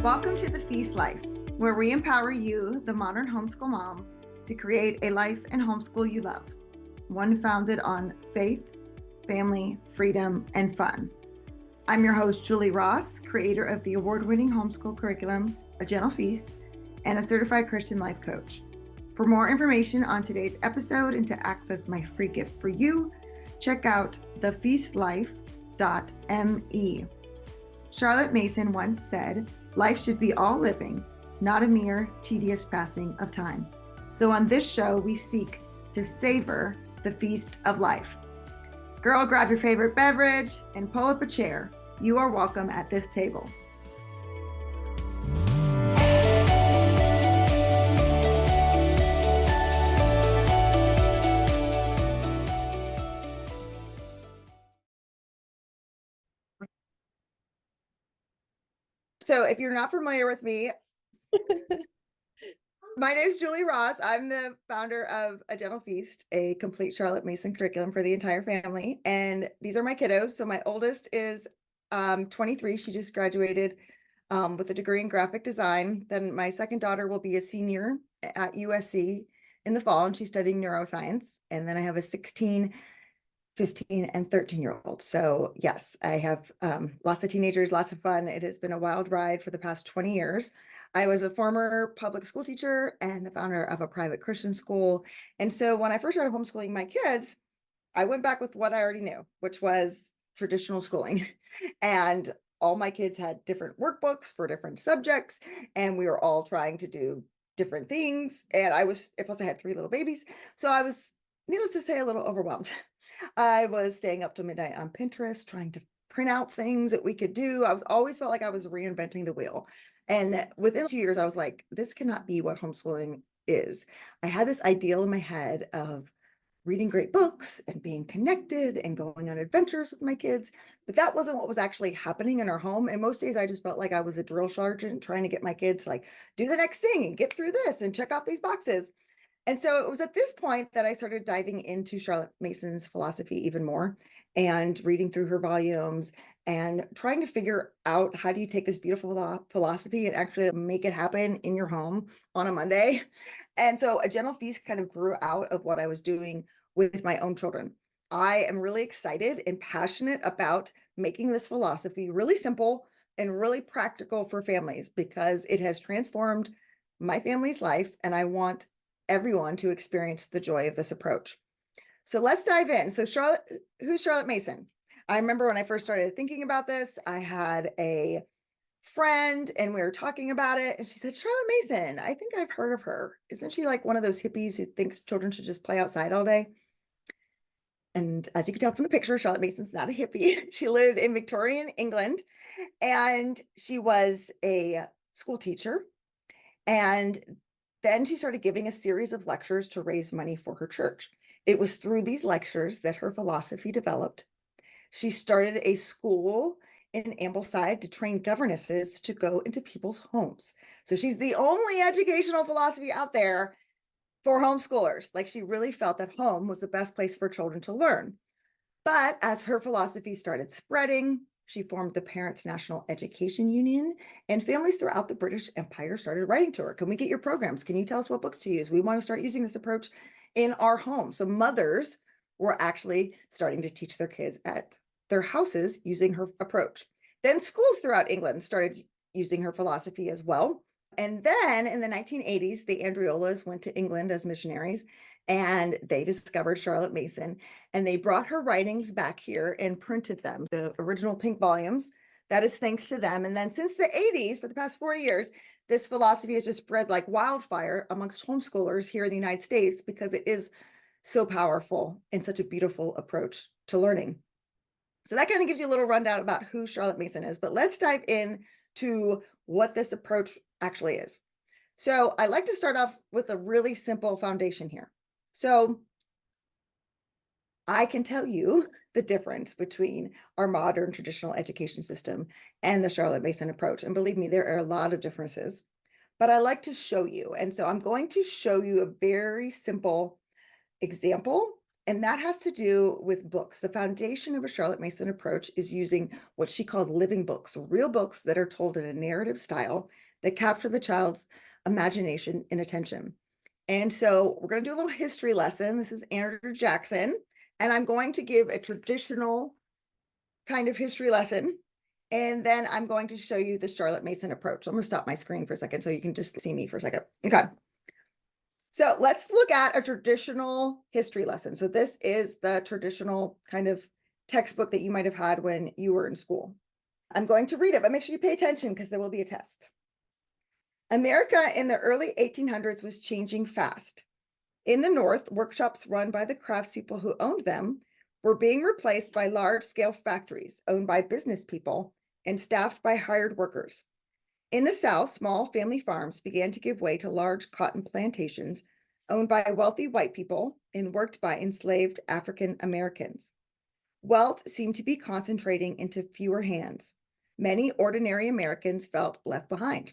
Welcome to the Feast Life, where we empower you, the modern homeschool mom, to create a life and homeschool you love, one founded on faith, family, freedom, and fun. I'm your host, Julie Ross, creator of the award-winning homeschool curriculum, A Gentle Feast, and a certified Christian life coach. For more information on today's episode and to access my free gift for you, check out thefeastlife.me. Charlotte Mason once said, "Life should be all living, not a mere tedious passing of time." So on this show, we seek to savor the feast of life. Girl, grab your favorite beverage and pull up a chair. You are welcome at this table. So if you're not familiar with me, my name is Julie Ross. I'm the founder of A Gentle Feast, a complete Charlotte Mason curriculum for the entire family. And these are my kiddos. So my oldest is 23. She just graduated with a degree in graphic design. Then my second daughter will be a senior at USC in the fall, and she's studying neuroscience. And then I have a 16, 15, and 13-year-old. So yes, I have lots of teenagers, lots of fun. It has been a wild ride for the past 20 years. I was a former public school teacher and the founder of a private Christian school. And so when I first started homeschooling my kids, I went back with what I already knew, which was traditional schooling. And all my kids had different workbooks for different subjects, and we were all trying to do different things. And plus I had 3 little babies. So I was, needless to say, a little overwhelmed. I was staying up till midnight on Pinterest, trying to print out things that we could do. Always felt like I was reinventing the wheel. And within 2 years, I was like, this cannot be what homeschooling is. I had this ideal in my head of reading great books and being connected and going on adventures with my kids. But that wasn't what was actually happening in our home. And most days I just felt like I was a drill sergeant trying to get my kids to do the next thing and get through this and check off these boxes. And so it was at this point that I started diving into Charlotte Mason's philosophy even more and reading through her volumes and trying to figure out, how do you take this beautiful philosophy and actually make it happen in your home on a Monday? And so A Gentle Feast kind of grew out of what I was doing with my own children. I am really excited and passionate about making this philosophy really simple and really practical for families, because it has transformed my family's life, and I want everyone to experience the joy of this approach. So let's dive in. So who's Charlotte Mason? I remember when I first started thinking about this, I had a friend and we were talking about it, and she said, "Charlotte Mason, I think I've heard of her. Isn't she like one of those hippies who thinks children should just play outside all day?" And as you can tell from the picture, Charlotte Mason's not a hippie. She lived in Victorian England, and she was a school teacher. And then she started giving a series of lectures to raise money for her church. It was through these lectures that her philosophy developed. She started a school in Ambleside to train governesses to go into people's homes. So she's the only educational philosophy out there for homeschoolers. She really felt that home was the best place for children to learn. But as her philosophy started spreading, she formed the Parents National Education Union, and families throughout the British Empire started writing to her. "Can we get your programs? Can you tell us what books to use? We want to start using this approach in our home." So mothers were actually starting to teach their kids at their houses using her approach. Then schools throughout England started using her philosophy as well. And then in the 1980s, the Andreolas went to England as missionaries, and they discovered Charlotte Mason, and they brought her writings back here and printed them, the original pink volumes. That is thanks to them. And then since the 80s, for the past 40 years, this philosophy has just spread like wildfire amongst homeschoolers here in the United States, because it is so powerful and such a beautiful approach to learning. So that kind of gives you a little rundown about who Charlotte Mason is, but let's dive in to what this approach actually is. So I like to start off with a really simple foundation here. So I can tell you the difference between our modern traditional education system and the Charlotte Mason approach. And believe me, there are a lot of differences, but I like to show you. And so I'm going to show you a very simple example And that has to do with books. The foundation of a Charlotte Mason approach is using what she called living books, real books that are told in a narrative style that capture the child's imagination and attention. And so we're going to do a little history lesson. This is Andrew Jackson, and I'm going to give a traditional kind of history lesson. And then I'm going to show you the Charlotte Mason approach. I'm going to stop my screen for a second so you can just see me for a second. Okay. So let's look at a traditional history lesson. So this is the traditional kind of textbook that you might have had when you were in school. I'm going to read it, but make sure you pay attention because there will be a test. America in the early 1800s was changing fast. In the North, workshops run by the craftspeople who owned them were being replaced by large-scale factories owned by business people and staffed by hired workers. In the South, small family farms began to give way to large cotton plantations owned by wealthy white people and worked by enslaved African Americans. Wealth seemed to be concentrating into fewer hands. Many ordinary Americans felt left behind.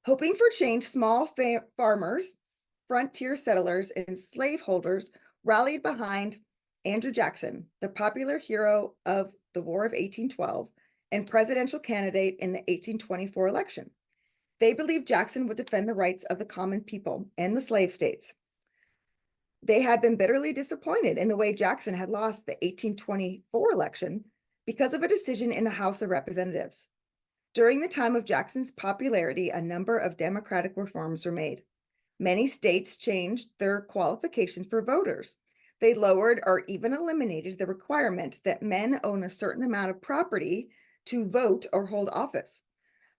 Hoping for change, small farmers, frontier settlers, and slaveholders rallied behind Andrew Jackson, the popular hero of the War of 1812 and presidential candidate in the 1824 election. They believed Jackson would defend the rights of the common people and the slave states. They had been bitterly disappointed in the way Jackson had lost the 1824 election because of a decision in the House of Representatives. During the time of Jackson's popularity, a number of democratic reforms were made. Many states changed their qualifications for voters. They lowered or even eliminated the requirement that men own a certain amount of property to vote or hold office.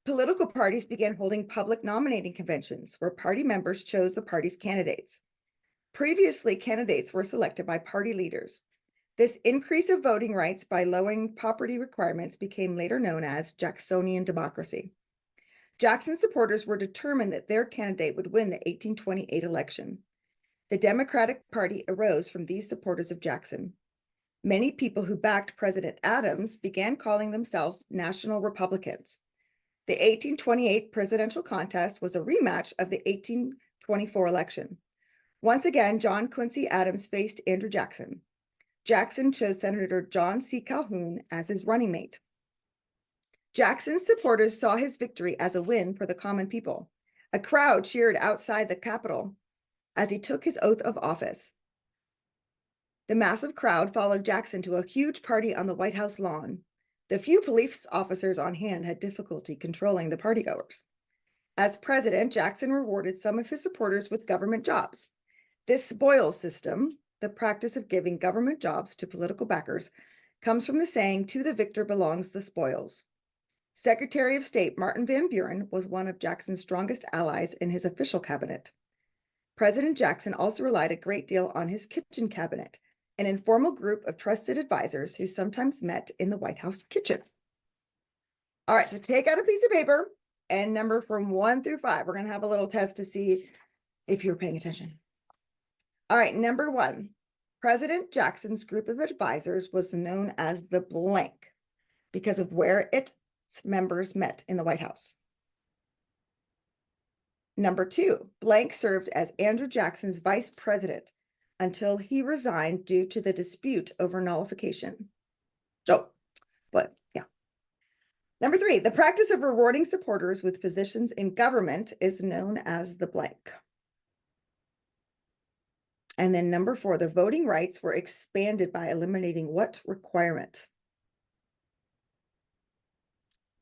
Political parties began holding public nominating conventions where party members chose the party's candidates. Previously, candidates were selected by party leaders. This increase of voting rights by lowering property requirements became later known as Jacksonian democracy. Jackson's supporters were determined that their candidate would win the 1828 election. The Democratic Party arose from these supporters of Jackson. Many people who backed President Adams began calling themselves National Republicans. The 1828 presidential contest was a rematch of the 1824 election. Once again, John Quincy Adams faced Andrew Jackson. Jackson chose Senator John C. Calhoun as his running mate. Jackson's supporters saw his victory as a win for the common people. A crowd cheered outside the Capitol as he took his oath of office. The massive crowd followed Jackson to a huge party on the White House lawn. The few police officers on hand had difficulty controlling the partygoers. As president, Jackson rewarded some of his supporters with government jobs. This spoils system, the practice of giving government jobs to political backers, comes from the saying, "To the victor belongs the spoils." Secretary of State Martin Van Buren was one of Jackson's strongest allies in his official cabinet. President Jackson also relied a great deal on his kitchen cabinet, an informal group of trusted advisors who sometimes met in the White House kitchen. All right, so take out a piece of paper and number from 1 through 5. We're going to have a little test to see if you're paying attention. All right, number 1. President Jackson's group of advisors was known as the blank because of where its members met in the White House. Number 2, blank served as Andrew Jackson's vice president until he resigned due to the dispute over nullification. Number 3, the practice of rewarding supporters with positions in government is known as the blank. And then number 4, the voting rights were expanded by eliminating what requirement?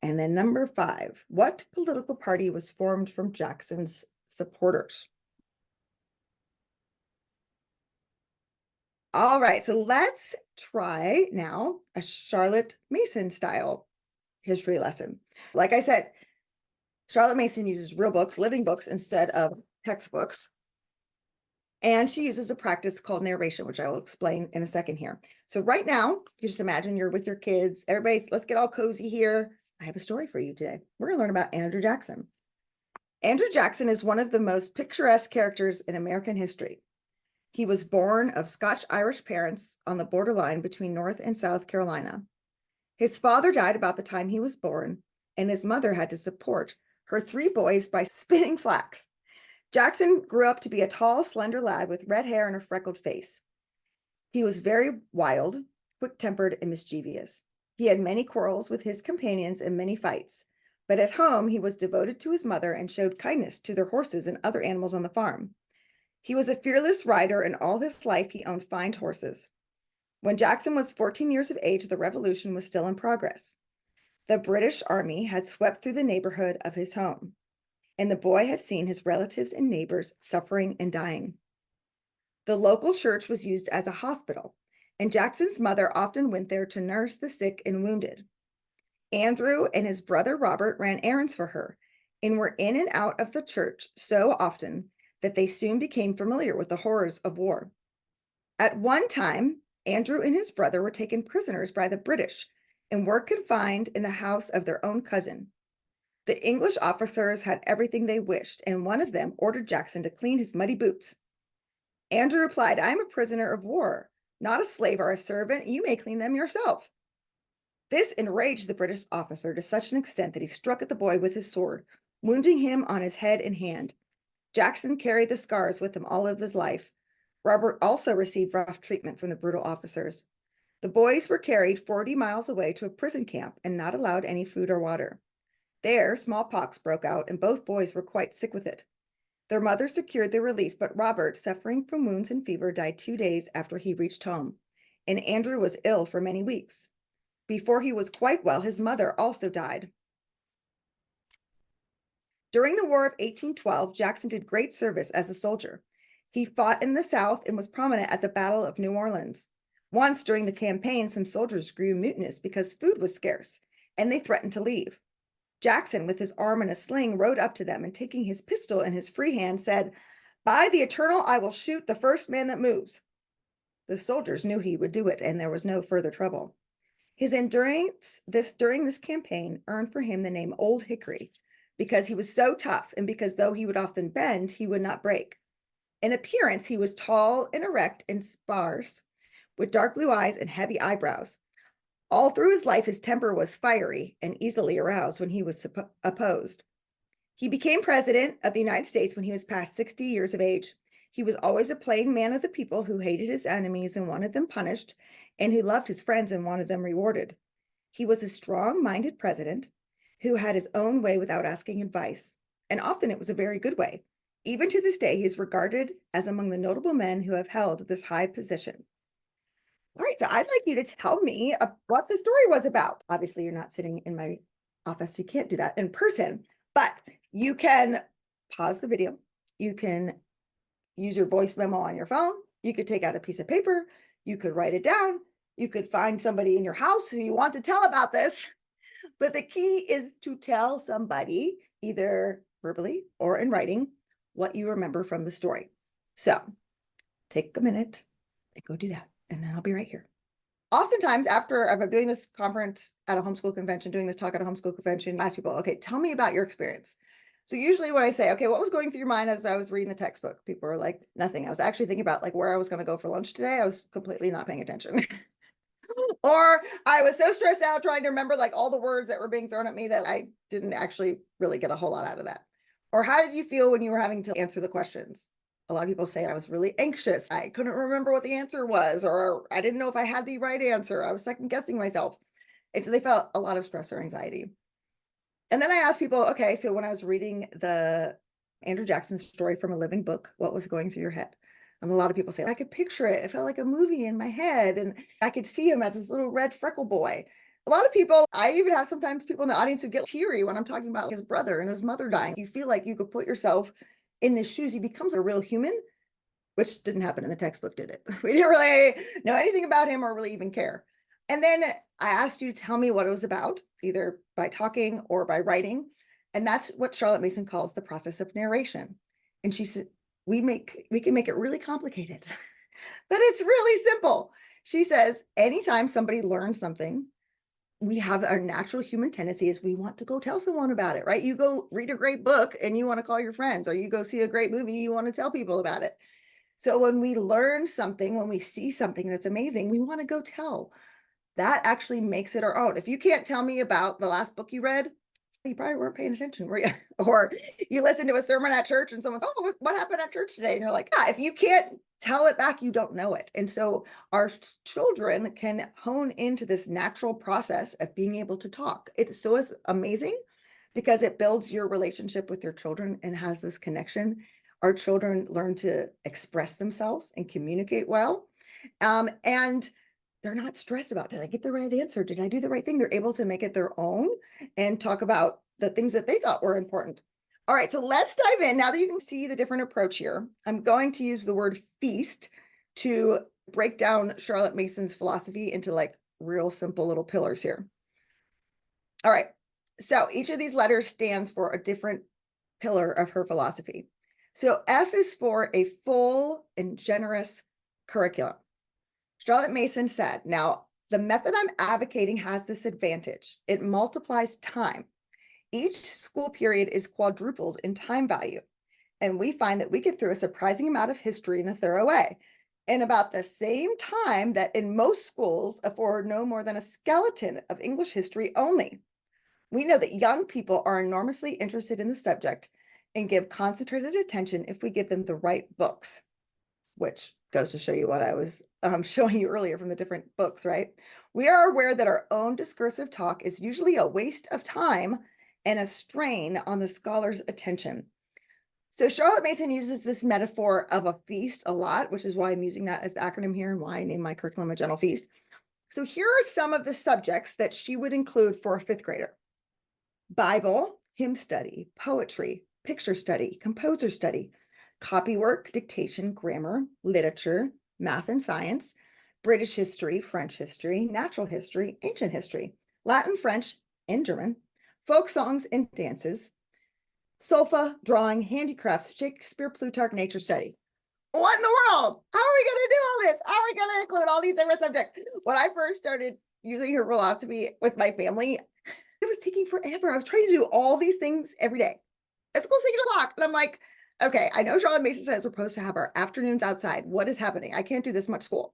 And then number 5, what political party was formed from Jackson's supporters? All right, so let's try now a Charlotte Mason style history lesson. Like I said, Charlotte Mason uses real books, living books, instead of textbooks. And she uses a practice called narration, which I will explain in a second here. So right now, you just imagine you're with your kids. Everybody, let's get all cozy here. I have a story for you today. We're going to learn about Andrew Jackson. Andrew Jackson is one of the most picturesque characters in American history. He was born of Scotch-Irish parents on the borderline between North and South Carolina. His father died about the time he was born, and his mother had to support her 3 boys by spinning flax. Jackson grew up to be a tall, slender lad with red hair and a freckled face. He was very wild, quick-tempered, and mischievous. He had many quarrels with his companions and many fights, but at home he was devoted to his mother and showed kindness to their horses and other animals on the farm. He was a fearless rider, and all his life he owned fine horses. When Jackson was 14 years of age, the revolution was still in progress. The British Army had swept through the neighborhood of his home, and the boy had seen his relatives and neighbors suffering and dying. The local church was used as a hospital, and Jackson's mother often went there to nurse the sick and wounded. Andrew and his brother Robert ran errands for her and were in and out of the church so often that they soon became familiar with the horrors of war. At one time, Andrew and his brother were taken prisoners by the British and were confined in the house of their own cousin. The English officers had everything they wished, and one of them ordered Jackson to clean his muddy boots. Andrew replied, "I am a prisoner of war, not a slave or a servant. You may clean them yourself." This enraged the British officer to such an extent that he struck at the boy with his sword, wounding him on his head and hand. Jackson carried the scars with him all of his life. Robert also received rough treatment from the brutal officers. The boys were carried 40 miles away to a prison camp and not allowed any food or water. There, smallpox broke out, and both boys were quite sick with it. Their mother secured their release, but Robert, suffering from wounds and fever, died 2 days after he reached home, and Andrew was ill for many weeks. Before he was quite well, his mother also died. During the War of 1812, Jackson did great service as a soldier. He fought in the South and was prominent at the Battle of New Orleans. Once during the campaign, some soldiers grew mutinous because food was scarce, and they threatened to leave. Jackson, with his arm in a sling, rode up to them and, taking his pistol in his free hand, said, "By the Eternal, I will shoot the first man that moves." The soldiers knew he would do it, and there was no further trouble. His endurance during this campaign earned for him the name Old Hickory, because he was so tough, and because though he would often bend, he would not break. In appearance, he was tall and erect and sparse, with dark blue eyes and heavy eyebrows. All through his life, his temper was fiery and easily aroused when he was opposed. He became president of the United States when he was past 60 years of age. He was always a plain man of the people who hated his enemies and wanted them punished, and who loved his friends and wanted them rewarded. He was a strong-minded president who had his own way without asking advice, and often it was a very good way. Even to this day, he is regarded as among the notable men who have held this high position. All right, so I'd like you to tell me what the story was about. Obviously, you're not sitting in my office. You can't do that in person, but you can pause the video. You can use your voice memo on your phone. You could take out a piece of paper. You could write it down. You could find somebody in your house who you want to tell about this. But the key is to tell somebody, either verbally or in writing, what you remember from the story. So take a minute and go do that. And then I'll be right here. Oftentimes, after I'm doing this conference at a homeschool convention, doing this talk at a homeschool convention, I ask people, okay, tell me about your experience. So usually when I say, okay, what was going through your mind as I was reading the textbook? People are like, nothing. I was actually thinking about like where I was going to go for lunch today. I was completely not paying attention. Or I was so stressed out trying to remember like all the words that were being thrown at me that I didn't actually really get a whole lot out of that. Or how did you feel when you were having to answer the questions? A lot of people say I was really anxious. I couldn't remember what the answer was, or I didn't know if I had the right answer. I was second guessing myself. And so they felt a lot of stress or anxiety. And then I asked people, okay, so when I was reading the Andrew Jackson story from a living book, what was going through your head? And a lot of people say, I could picture it. It felt like a movie in my head. And I could see him as this little red freckle boy. A lot of people, I even have sometimes people in the audience who get teary when I'm talking about his brother and his mother dying. You feel like you could put yourself in the shoes. He becomes a real human, which didn't happen in the textbook, did it? We didn't really know anything about him or really even care. And then I asked you to tell me what it was about, either by talking or by writing. And that's what Charlotte Mason calls the process of narration. And she said, we can make it really complicated, but it's really simple. She says, anytime somebody learns something, we have our natural human tendency is we want to go tell someone about it, right? You go read a great book and you want to call your friends, or you go see a great movie, you want to tell people about it. So when we learn something, when we see something that's amazing, we want to go tell. That actually makes it our own. If you can't tell me about the last book you read, You probably weren't paying attention, were you? Or you listen to a sermon at church and someone's, oh, what happened at church today? And you're like, yeah, if you can't tell it back, you don't know it. And so our children can hone into this natural process of being able to talk. It's so is amazing because it builds your relationship with your children and has this connection. Our children learn to express themselves and communicate well. And they're not stressed about, did I get the right answer? Did I do the right thing? They're able to make it their own and talk about the things that they thought were important. All right, so let's dive in. Now that you can see the different approach here, I'm going to use the word feast to break down Charlotte Mason's philosophy into like real simple little pillars here. All right, so each of these letters stands for a different pillar of her philosophy. So F is for a full and generous curriculum. Charlotte Mason said, now, the method I'm advocating has this advantage. It multiplies time. Each school period is quadrupled in time value. And we find that we get through a surprising amount of history in a thorough way. In about the same time that in most schools afford no more than a skeleton of English history only. We know that young people are enormously interested in the subject and give concentrated attention if we give them the right books, which goes to show you what I was showing you earlier from the different books, right? We are aware that our own discursive talk is usually a waste of time and a strain on the scholar's attention. So Charlotte Mason uses this metaphor of a feast a lot, which is why I'm using that as the acronym here and why I named my curriculum a gentle feast. So here are some of the subjects that she would include for a fifth grader: Bible, hymn study, poetry, picture study, composer study, copywork, dictation, grammar, literature, math and science, British history, French history, natural history, ancient history, Latin, French, and German, folk songs and dances, solfa, drawing, handicrafts, Shakespeare, Plutarch, nature study. What in the world? How are we going to do all this? How are we going to include all these different subjects? When I first started using her philosophy with my family, it was taking forever. I was trying to do all these things every day. At school's 6 o'clock. And I'm like, okay, I know Charlotte Mason says we're supposed to have our afternoons outside. What is happening? I can't do this much school.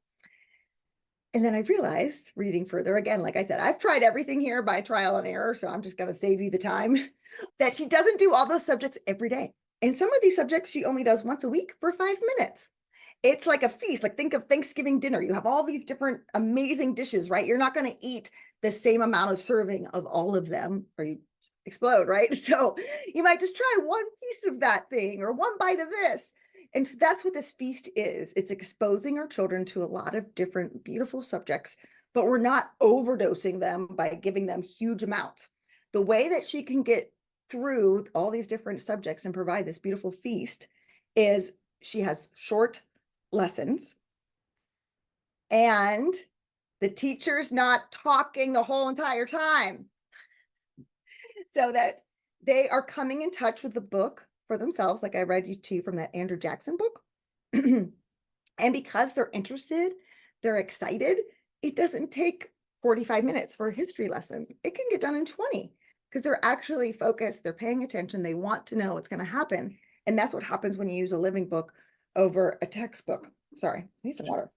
And then I realized, reading further, again, like I said, I've tried everything here by trial and error, so I'm just going to save you the time, that she doesn't do all those subjects every day. And some of these subjects she only does once a week for 5 minutes. It's like a feast. Like, think of Thanksgiving dinner. You have all these different amazing dishes, right? You're not going to eat the same amount of serving of all of them or you explode, right? So you might just try one piece of that thing or one bite of this. And so that's what this feast is. It's exposing our children to a lot of different beautiful subjects, but we're not overdosing them by giving them huge amounts. The way that she can get through all these different subjects and provide this beautiful feast is she has short lessons and the teacher's not talking the whole entire time, so that they are coming in touch with the book for themselves, like I read you to you from that Andrew Jackson book. And because they're interested, they're excited, it doesn't take 45 minutes for a history lesson. It can get done in 20 because they're actually focused, they're paying attention, they want to know what's going to happen. And that's what happens when you use a living book over a textbook. Sorry, I need some water.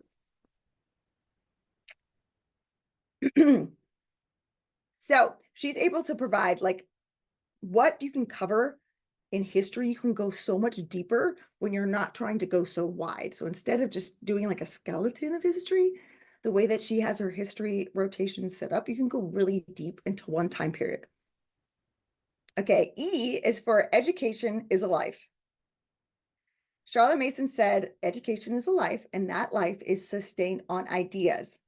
So she's able to provide like what you can cover in history. You can go so much deeper when you're not trying to go so wide. So instead of just doing like a skeleton of history, the way that she has her history rotation set up, you can go really deep into one time period. Okay, E is for education is a life. Charlotte Mason said, education is a life, and that life is sustained on ideas.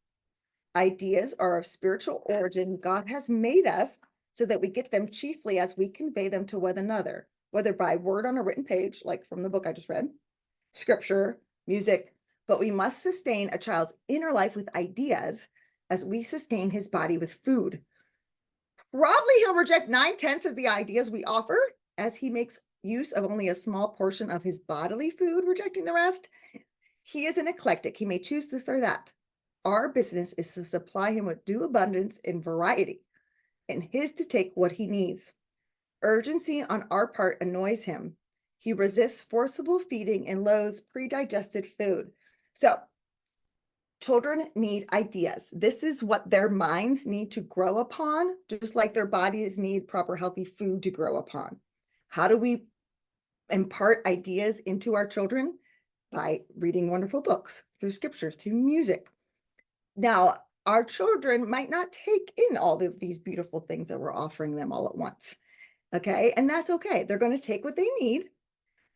Ideas are of spiritual origin. God has made us so that we get them chiefly as we convey them to one another, whether by word on a written page, like from the book I just read, scripture, music, but we must sustain a child's inner life with ideas as we sustain his body with food. Probably he'll reject 9/10 of the ideas we offer as he makes use of only a small portion of his bodily food, rejecting the rest. He is an eclectic. He may choose this or that. Our business is to supply him with due abundance and variety, and his to take what he needs. Urgency on our part annoys him. He resists forcible feeding and loathes pre-digested food. So Children need ideas. This is what their minds need to grow upon, just like their bodies need proper healthy food to grow upon. How do we impart ideas into our children? By reading wonderful books, through scripture, through music. Now, our children might not take in all of these beautiful things that we're offering them all at once. Okay. And that's okay. They're going to take what they need.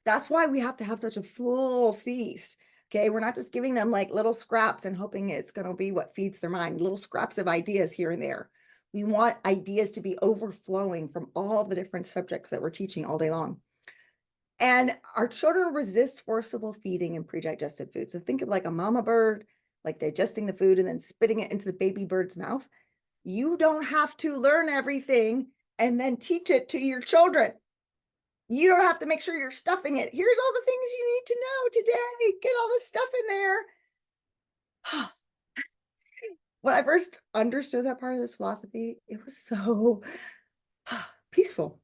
That's why we have to have such a full feast. Okay. We're not just giving them like little scraps and hoping it's going to be what feeds their mind, little scraps of ideas here and there. We want ideas to be overflowing from all the different subjects that we're teaching all day long. And our children resist forcible feeding and pre-digested food. So think of like a mama bird, like digesting the food and then spitting it into the baby bird's mouth. You don't have to learn everything and then teach it to your children. You don't have to make sure you're stuffing it. Here's all the things you need to know today. Get all this stuff in there. When I first understood that part of this philosophy, it was so peaceful.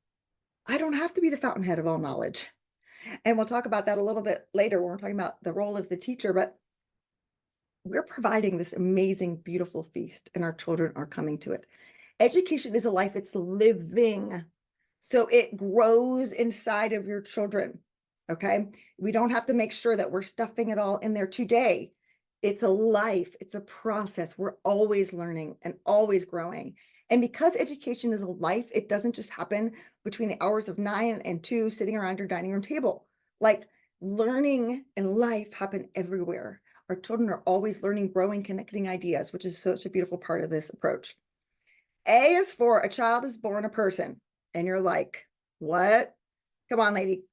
I don't have to be the fountainhead of all knowledge. And we'll talk about that a little bit later when we're talking about the role of the teacher, but we're providing this amazing, beautiful feast, and our children are coming to it. Education is a life, it's living. So it grows inside of your children. Okay. We don't have to make sure that we're stuffing it all in there today. It's a life, it's a process. We're always learning and always growing. And because education is a life, it doesn't just happen between the hours of 9 and 2 sitting around your dining room table. Like learning and life happen everywhere. Our children are always learning, growing, connecting ideas, which is such a beautiful part of this approach. A is for a child is born a person. And you're like, what? Come on, lady.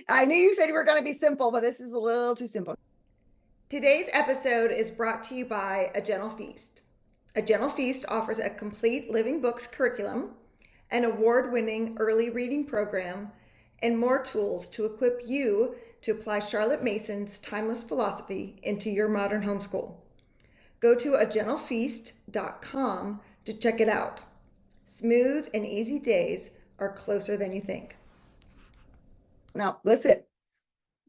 I knew you said you were going to be simple, but this is a little too simple. Today's episode is brought to you by A Gentle Feast. A Gentle Feast offers a complete living books curriculum, an award-winning early reading program, and more tools to equip you to apply Charlotte Mason's timeless philosophy into your modern homeschool. Go to agentlefeast.com to check it out. Smooth and easy days are closer than you think. Now, listen,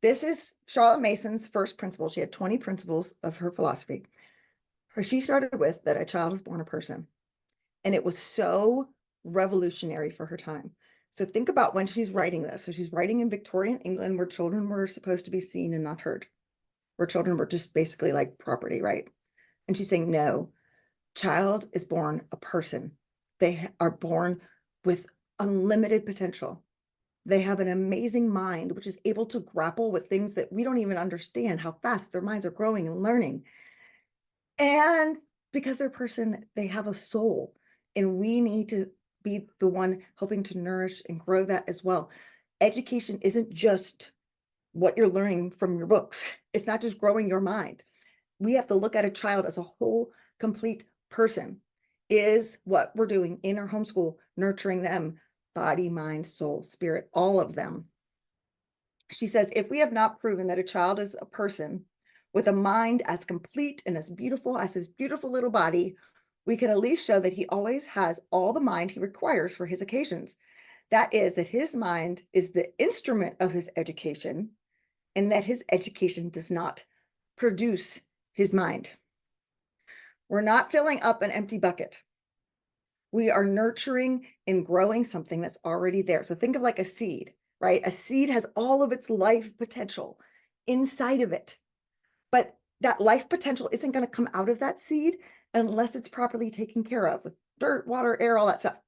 this is Charlotte Mason's first principle. She had 20 principles of her philosophy. She started with that a child is born a person. And it was so revolutionary for her time. So think about when she's writing this. So she's writing in Victorian England where children were supposed to be seen and not heard, where children were just basically like property, right? And she's saying, no, child is born a person. They are born with unlimited potential. They have an amazing mind, which is able to grapple with things that we don't even understand how fast their minds are growing and learning. And because they're a person, they have a soul, and we need to be the one helping to nourish and grow that as well. Education isn't just what you're learning from your books. It's not just growing your mind. We have to look at a child as a whole, complete person. Is what we're doing in our homeschool, nurturing them, body, mind, soul, spirit, all of them. She says, if we have not proven that a child is a person with a mind as complete and as beautiful as his beautiful little body, we can at least show that he always has all the mind he requires for his occasions. That is, that his mind is the instrument of his education, and that his education does not produce his mind. We're not filling up an empty bucket. We are nurturing and growing something that's already there. So think of like a seed, right? A seed has all of its life potential inside of it. But that life potential isn't going to come out of that seed unless it's properly taken care of with dirt, water, air, all that stuff.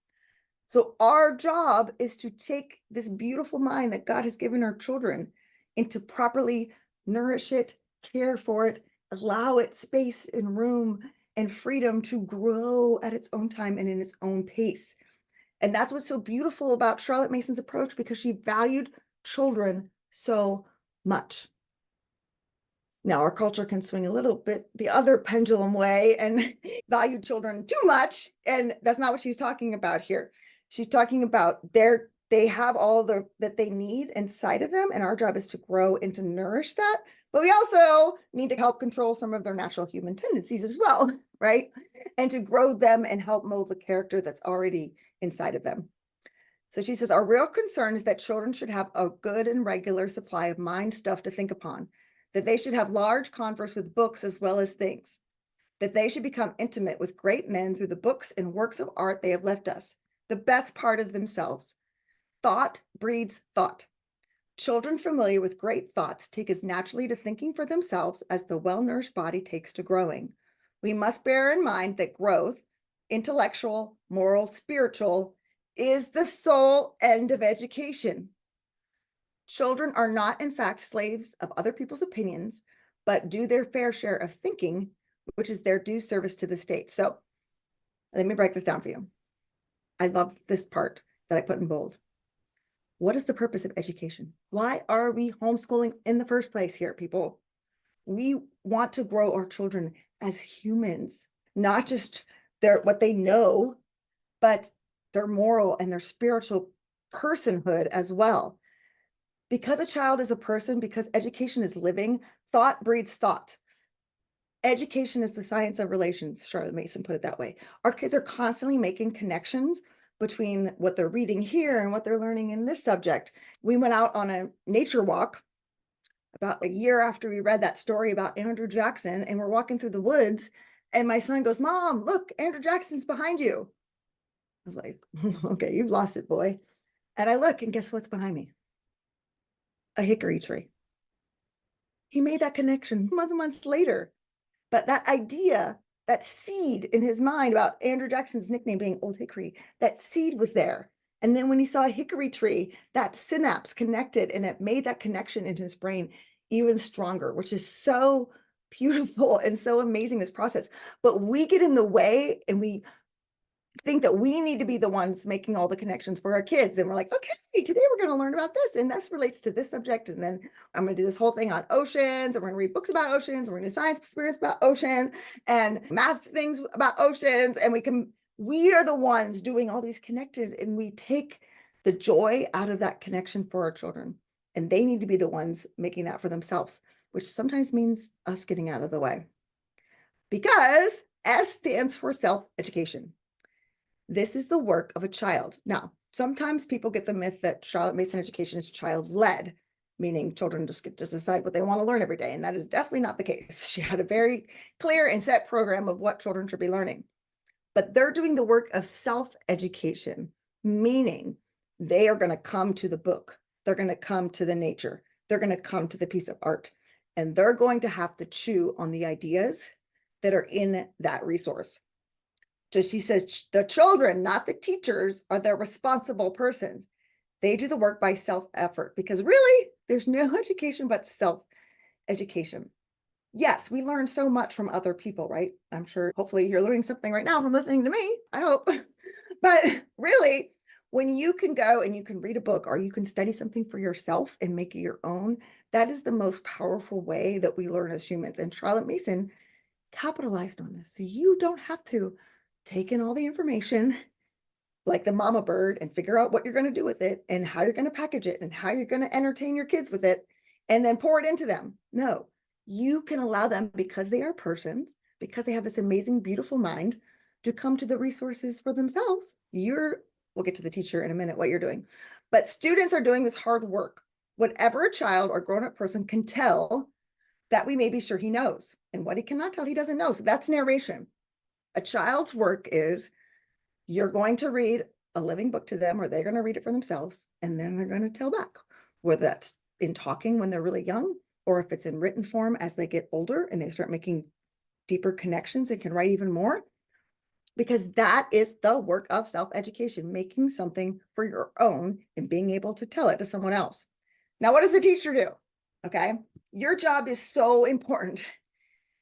So our job is to take this beautiful mind that God has given our children and to properly nourish it, care for it, allow it space and room and freedom to grow at its own time and in its own pace. And that's what's so beautiful about Charlotte Mason's approach, because she valued children so much. Now, our culture can swing a little bit the other pendulum way and value children too much. And that's not what she's talking about here. She's talking about they have all that they need inside of them. And our job is to grow and to nourish that. But we also need to help control some of their natural human tendencies as well, right? And to grow them and help mold the character that's already inside of them. So she says, our real concern is that children should have a good and regular supply of mind stuff to think upon. that they should have large converse with books as well as things, that they should become intimate with great men through the books and works of art they have left us, the best part of themselves. Thought breeds thought. Children familiar with great thoughts take as naturally to thinking for themselves as the well-nourished body takes to growing. We must bear in mind that growth, intellectual, moral, spiritual, is the sole end of education. Children are not, in fact, slaves of other people's opinions, but do their fair share of thinking, which is their due service to the state. So let me break this down for you. I love this part that I put in bold. What is the purpose of education? Why are we homeschooling in the first place here, people? We want to grow our children as humans, not just what they know, but their moral and their spiritual personhood as well. Because a child is a person, because education is living, thought breeds thought. Education is the science of relations, Charlotte Mason put it that way. Our kids are constantly making connections between what they're reading here and what they're learning in this subject. We went out on a nature walk about a year after we read that story about Andrew Jackson, and we're walking through the woods, and my son goes, "Mom, look, Andrew Jackson's behind you." I was like, "Okay, you've lost it, boy." And I look, and guess what's behind me? A hickory tree. He made that connection months and months later. But that idea, that seed in his mind about Andrew Jackson's nickname being Old Hickory, that seed was there. And then when he saw a hickory tree, that synapse connected, and it made that connection in his brain even stronger, which is so beautiful and so amazing, this process. But we get in the way, and we think that we need to be the ones making all the connections for our kids. And we're like, okay, today we're going to learn about this, and this relates to this subject. And then I'm going to do this whole thing on oceans, and we're going to read books about oceans. We're going to do science experience about oceans and math things about oceans. And we are the ones doing all these connected, and we take the joy out of that connection for our children. And they need to be the ones making that for themselves, which sometimes means us getting out of the way. Because S stands for self-education. This is the work of a child. Now, sometimes people get the myth that Charlotte Mason education is child-led, meaning children just get to decide what they want to learn every day. And that is definitely not the case. She had a very clear and set program of what children should be learning. But they're doing the work of self-education, meaning they are going to come to the book. They're going to come to the nature. They're going to come to the piece of art. And they're going to have to chew on the ideas that are in that resource. So she says the children, not the teachers, are the responsible persons. They do the work by self-effort, because really there's no education but self-education. Yes, we learn so much from other people, right? I'm sure hopefully you're learning something right now from listening to me, I hope. But really, when you can go and you can read a book, or you can study something for yourself and make it your own, that is the most powerful way that we learn as humans. And Charlotte Mason capitalized on this. So you don't have to take in all the information like the mama bird and figure out what you're going to do with it, and how you're going to package it, and how you're going to entertain your kids with it, and then pour it into them. No, you can allow them, because they are persons, because they have this amazing, beautiful mind, to come to the resources for themselves. We'll get to the teacher in a minute, what you're doing. But students are doing this hard work. Whatever a child or grown-up person can tell, that we may be sure he knows. And what he cannot tell, he doesn't know. So that's narration. A child's work is, you're going to read a living book to them, or they're going to read it for themselves, and then they're going to tell back, whether that's in talking when they're really young, or if it's in written form as they get older and they start making deeper connections and can write even more. Because that is the work of self-education, making something for your own and being able to tell it to someone else. Now, what does the teacher do? Okay, your job is so important.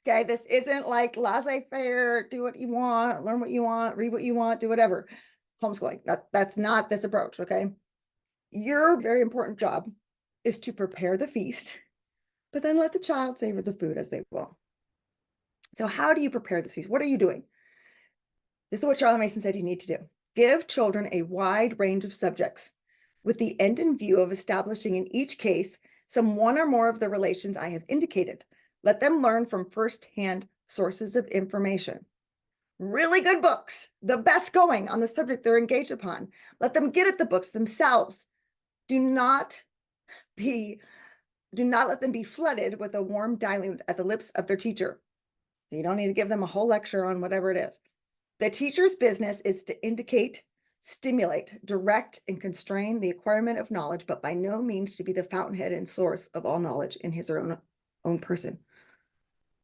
Okay, this isn't like laissez-faire, do what you want, learn what you want, read what you want, do whatever. Homeschooling, that's not this approach, okay? Your very important job is to prepare the feast, but then let the child savor the food as they will. So how do you prepare this feast? What are you doing? This is what Charlotte Mason said you need to do. Give children a wide range of subjects, with the end in view of establishing in each case some one or more of the relations I have indicated. Let them learn from firsthand sources of information. Really good books, the best going on the subject they're engaged upon. Let them get at the books themselves. Do not be Do not let them be flooded with a warm dilute at the lips of their teacher. You don't need to give them a whole lecture on whatever it is. The teacher's business is to indicate, stimulate, direct, and constrain the acquirement of knowledge, but by no means to be the fountainhead and source of all knowledge in his or own person.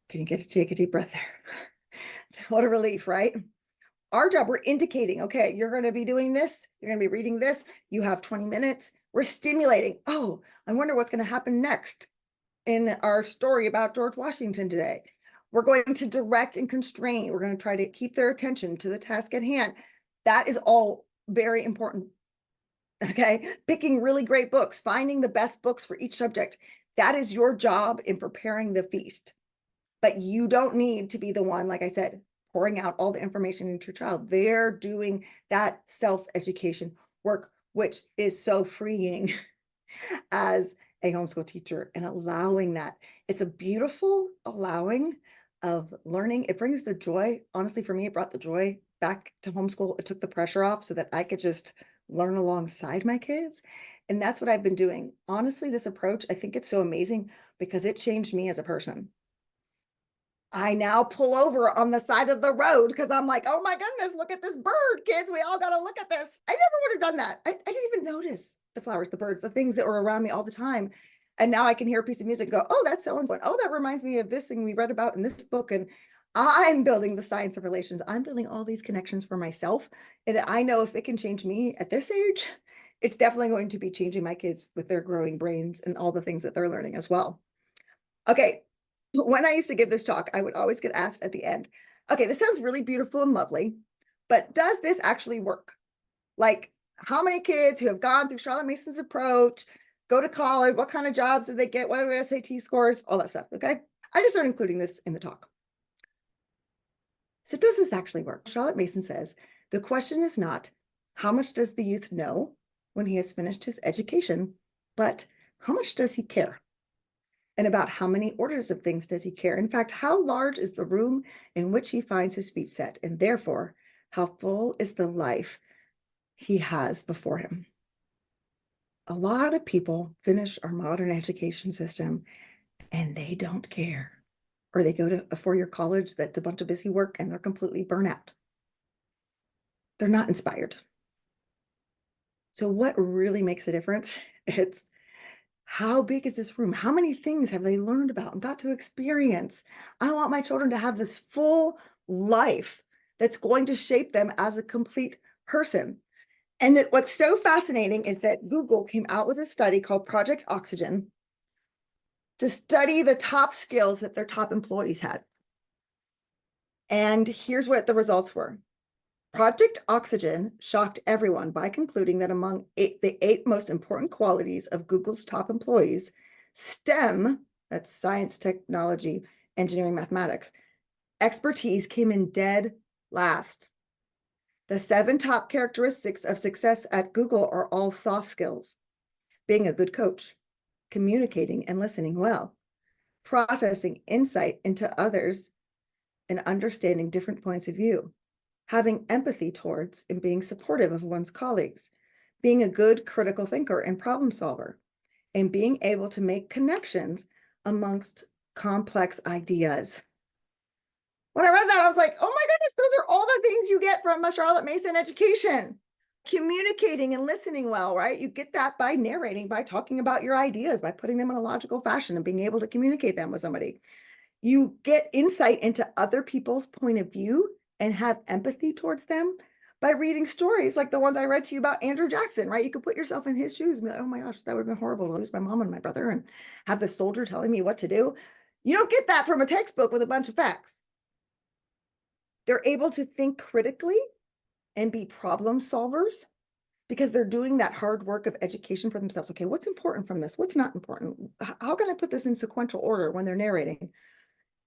Can you get to take a deep breath there? What a relief, right? Our job, we're indicating, okay, you're going to be doing this. You're going to be reading this. You have 20 minutes. We're stimulating. Oh, I wonder what's going to happen next in our story about George Washington today. We're going to direct and constrain. We're going to try to keep their attention to the task at hand. That is all very important. Okay. Picking really great books, finding the best books for each subject. That is your job in preparing the feast. But you don't need to be the one, like I said, pouring out all the information into your child. They're doing that self-education work, which is so freeing as a homeschool teacher, and allowing that. It's a beautiful allowing of learning. It brings the joy. Honestly, for me, it brought the joy back to homeschool. It took the pressure off so that I could just learn alongside my kids. And that's what I've been doing. Honestly, this approach, I think it's so amazing because it changed me as a person. I now pull over on the side of the road because I'm like, oh my goodness, look at this bird, kids. We all got to look at this. I never would have done that. I didn't even notice the flowers, the birds, the things that were around me all the time. And now I can hear a piece of music and go, oh, that's so and so. Oh, that reminds me of this thing we read about in this book. And I'm building the science of relations. I'm building all these connections for myself. And I know if it can change me at this age, it's definitely going to be changing my kids with their growing brains and all the things that they're learning as well. Okay. When I used to give this talk, I would always get asked at the end, okay, this sounds really beautiful and lovely, but does this actually work? Like, how many kids who have gone through Charlotte Mason's approach, go to college, what kind of jobs did they get, what are their SAT scores, all that stuff, okay? I just started including this in the talk. So does this actually work? Charlotte Mason says, the question is not, how much does the youth know when he has finished his education, but how much does he care? And about how many orders of things does he care? In fact, how large is the room in which he finds his feet set? And therefore, how full is the life he has before him? A lot of people finish our modern education system and they don't care. Or they go to a four-year college that's a bunch of busy work and they're completely burnt out. They're not inspired. So what really makes a difference? It's how big is this room? How many things have they learned about and got to experience? I want my children to have this full life that's going to shape them as a complete person. And what's so fascinating is that Google came out with a study called Project Oxygen to study the top skills that their top employees had. And here's what the results were. Project Oxygen shocked everyone by concluding that among the 8 most important qualities of Google's top employees, STEM, that's science, technology, engineering, mathematics, expertise came in dead last. The 7 top characteristics of success at Google are all soft skills: being a good coach, communicating and listening well, processing insight into others and understanding different points of view, having empathy towards and being supportive of one's colleagues, being a good critical thinker and problem solver, and being able to make connections amongst complex ideas. When I read that, I was like, oh my goodness, those are all the things you get from a Charlotte Mason education. Communicating and listening well, right? You get that by narrating, by talking about your ideas, by putting them in a logical fashion and being able to communicate them with somebody. You get insight into other people's point of view and have empathy towards them by reading stories like the ones I read to you about Andrew Jackson, right? You could put yourself in his shoes and be like, oh my gosh, that would have been horrible to lose my mom and my brother and have the soldier telling me what to do. You don't get that from a textbook with a bunch of facts. They're able to think critically and be problem solvers because they're doing that hard work of education for themselves. Okay, what's important from this? What's not important? How can I put this in sequential order when they're narrating?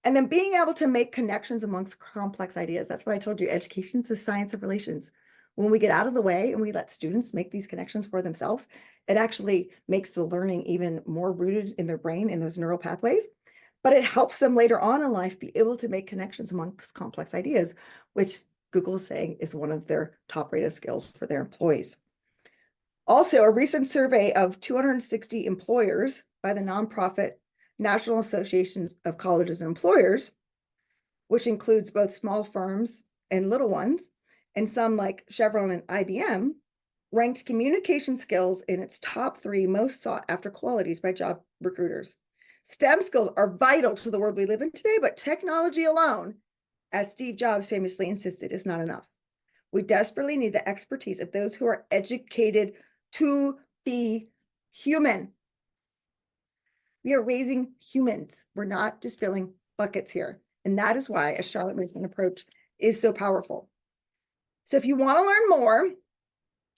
And then being able to make connections amongst complex ideas. That's what I told you. Education is the science of relations. When we get out of the way and we let students make these connections for themselves, it actually makes the learning even more rooted in their brain in those neural pathways. But it helps them later on in life be able to make connections amongst complex ideas, which Google is saying is one of their top rated skills for their employees. Also, a recent survey of 260 employers by the nonprofit National Associations of Colleges and Employers, which includes both small firms and little ones, and some like Chevron and IBM, ranked communication skills in its top 3 most sought after qualities by job recruiters. STEM skills are vital to the world we live in today, but technology alone, as Steve Jobs famously insisted, is not enough. We desperately need the expertise of those who are educated to be human. We are raising humans. We're not just filling buckets here. And that is why a Charlotte Mason approach is so powerful. So if you want to learn more,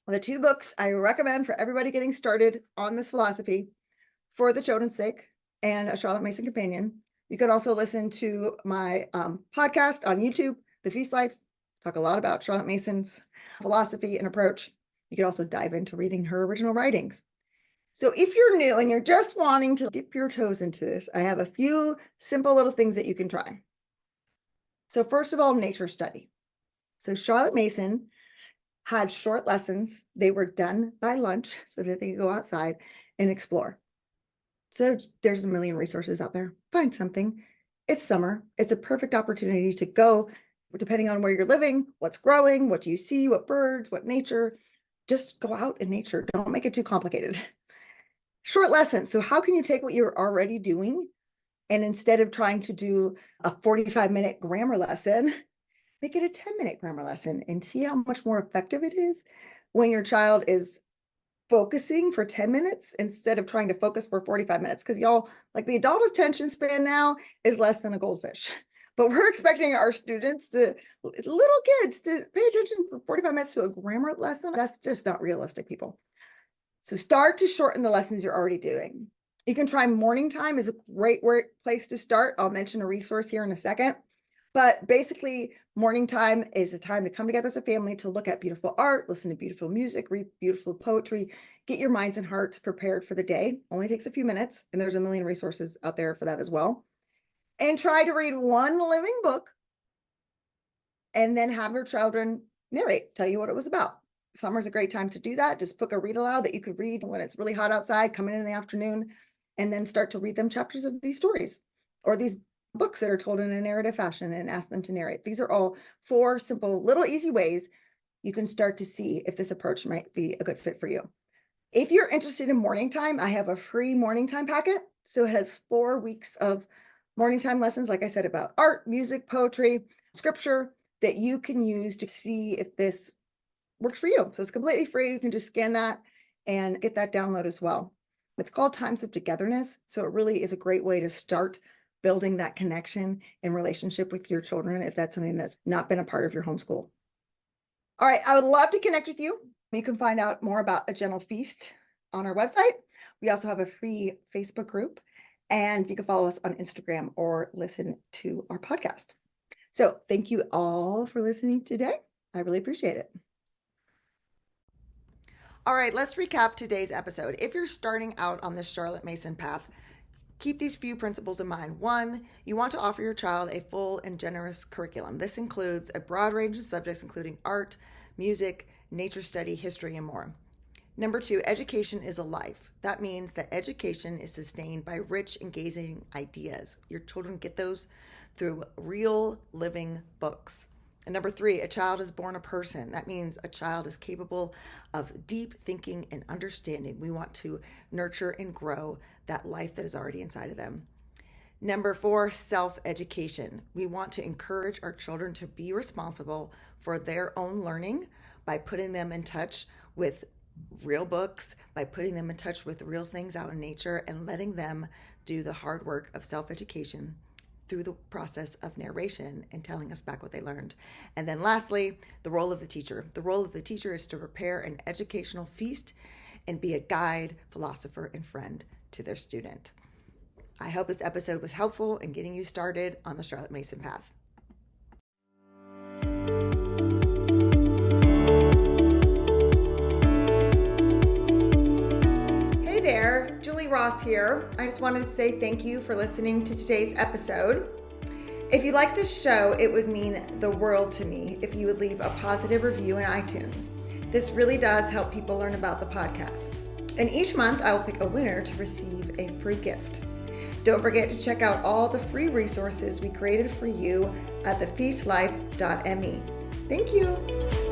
the 2 books I recommend for everybody getting started on this philosophy, For the Children's Sake and A Charlotte Mason Companion. You could also listen to my podcast on YouTube, The Feast Life. Talk a lot about Charlotte Mason's philosophy and approach. You could also dive into reading her original writings. So if you're new and you're just wanting to dip your toes into this, I have a few simple little things that you can try. So first of all, nature study. So Charlotte Mason had short lessons. They were done by lunch so that they could go outside and explore. So there's a million resources out there. Find something. It's summer. It's a perfect opportunity to go, depending on where you're living, what's growing, what do you see, what birds, what nature. Just go out in nature. Don't make it too complicated. Short lessons. So how can you take what you're already doing and instead of trying to do a 45-minute grammar lesson, make it a 10-minute grammar lesson and see how much more effective it is when your child is focusing for 10 minutes instead of trying to focus for 45 minutes. Because y'all, like the adult attention span now is less than a goldfish. But we're expecting our students to, little kids, to pay attention for 45 minutes to a grammar lesson. That's just not realistic, people. So start to shorten the lessons you're already doing. You can try morning time is a great place to start. I'll mention a resource here in a second. But basically, morning time is a time to come together as a family to look at beautiful art, listen to beautiful music, read beautiful poetry, get your minds and hearts prepared for the day. Only takes a few minutes, and there's a million resources out there for that as well. And try to read one living book, and then have your children narrate, tell you what it was about. Summer's a great time to do that. Just book a read aloud that you could read when it's really hot outside, come in the afternoon, and then start to read them chapters of these stories or these books that are told in a narrative fashion and ask them to narrate. These are all 4 simple, little easy ways you can start to see if this approach might be a good fit for you. If you're interested in morning time, I have a free morning time packet. So it has 4 weeks of morning time lessons, like I said, about art, music, poetry, scripture that you can use to see if this works for you. So it's completely free. You can just scan that and get that download as well. It's called Times of Togetherness. So it really is a great way to start building that connection and relationship with your children if that's something that's not been a part of your homeschool. All right, I would love to connect with you. You can find out more about A Gentle Feast on our website. We also have a free Facebook group, and you can follow us on Instagram or listen to our podcast. So thank you all for listening today. I really appreciate it. All right, let's recap today's episode. If you're starting out on this Charlotte Mason path, keep these few principles in mind. 1, you want to offer your child a full and generous curriculum. This includes a broad range of subjects, including art, music, nature study, history, and more. Number 2, education is a life. That means that education is sustained by rich, engaging ideas. Your children get those through real living books. And number 3, a child is born a person. That means a child is capable of deep thinking and understanding. We want to nurture and grow that life that is already inside of them. Number 4, self-education. We want to encourage our children to be responsible for their own learning by putting them in touch with real books, by putting them in touch with real things out in nature, and letting them do the hard work of self-education through the process of narration and telling us back what they learned. And then lastly, the role of the teacher. The role of the teacher is to prepare an educational feast and be a guide, philosopher, and friend to their student. I hope this episode was helpful in getting you started on the Charlotte Mason path. Hey there, Julie Ross here. I just wanted to say thank you for listening to today's episode. If you like this show, it would mean the world to me if you would leave a positive review in iTunes. This really does help people learn about the podcast. And each month I will pick a winner to receive a free gift. Don't forget to check out all the free resources we created for you at thefeastlife.me. Thank you.